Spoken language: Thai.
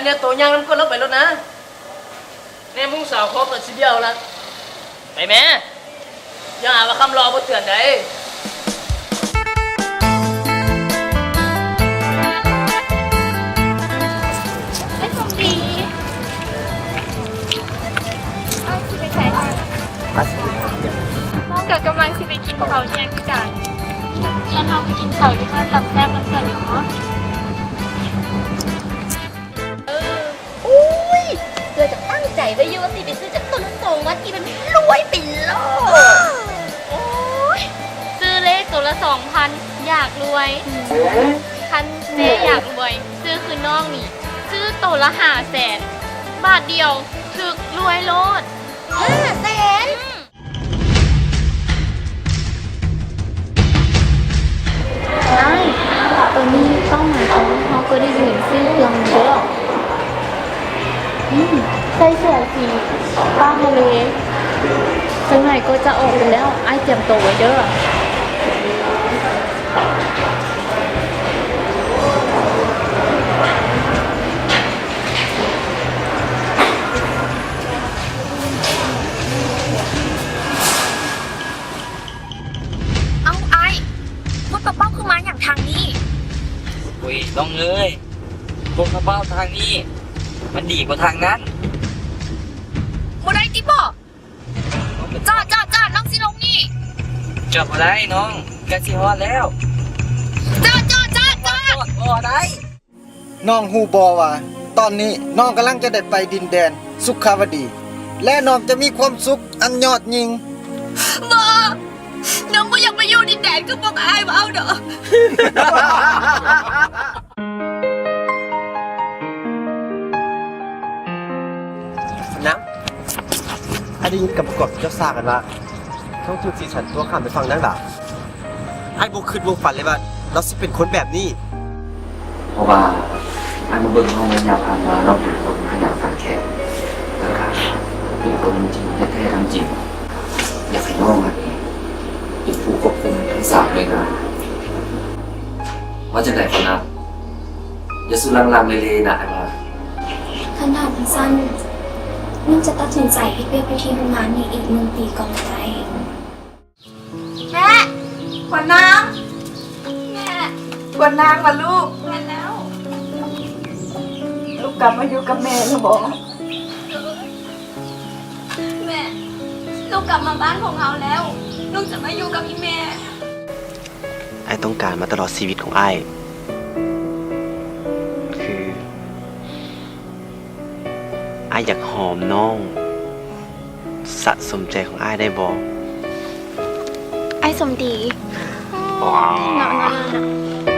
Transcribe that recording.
เนี่ยตัวยังน้ำก้นแล้วไปแล้วนะเนี่ยมึงสาวครบแต่ทีเดียวละไปแม่อย่าหาว่าคำรอบ่เตือนได้ไอ้สมดีเอาสิไปใช้น้องกับกำลังสิไปกินเขาแยกกันฉันเอาไปกินเขาที่บ้านตับแซ่บมันเสร็จเนาะอุ้ยเธอจะตั้งใจไว้อยู่ว่าสิไปซื้อจากต้นทรงว่าที่มันรวยเป็นโลกโอ้ยซื้อเลขตัวละ 2,000 อยากรวยคันเจ๊อยากรวยซื้อคือน้องนี่ซื้อตัวละ500,000 บาทเดียวถึกรวยโลด500,000ได้ตอนนี้เป้าหมายของเขาก็ได้ยืนซื้อเครื่องเยอะใส่เสื้อสีป้าทะเลสักหน่อยก็จะออกไปแล้วไอ้เตรียมตัวไว้เด้อเอาไอ้พูดกับเป้าคือมาอย่างทางนี้ อุ้ยต้องเลยพวกกระเป๋าทางนี้ มันดีกว่าทางนั้น บ่ได้ติบ่จอดน้องสิลงนี่ จอดมาได้น้องแกสิฮอดแล้ว จอด บ่ได้ น้องฮูบอว่าตอนนี้น้องกำลังจะได้ไปดินแดนสุขาวดี และน้องจะมีความสุขอันยอดยิ่ง บ่น้องบ่อยากไปอยู่ดินแดนกับพวกอ้ายบ่เอาเด้อ นะไอ้ได้ยินกับประกอบเจ้าซากันว่าท่องทูตสีสันตัวข้ามไปฟังนั่งหล่ะไอ้บุกคืนบุกฝันเลยว่าเราสิเป็นคนแบบนี้เพราะว่าไอ้มาเบิ่งห้องมันยาผ่านมาเราเป็นคนขยันขันแข็งแล้วก็เป็นคนจริงแท้ๆทั้งจริงอยากให้น้องอันนี้เป็นผู้ควบคุมทั้งสามเลยนะว่าจะไหนคนนับอย่าสุลังๆเลยนะไอ้มา ขนาดสั้นนุ่นจะตัดสินใจให้เปียไปที่โรงงานนี้อีก1 ปีก่อนใจแม่ขวัญนางแม่ขวัญนางมาลูกแม่แล้วลูกกลับมาอยู่กับแม่แล้วบอกแม่ลูกกลับมาบ้านของเราแล้วลูกจะมาอยู่กับอีแม่ไอ้ต้องการมาตลอดชีวิตของไอ้คือไอ้อยากหอมน้องสะสมใจของไอ้ได้บ่ไอ้สมดีนอน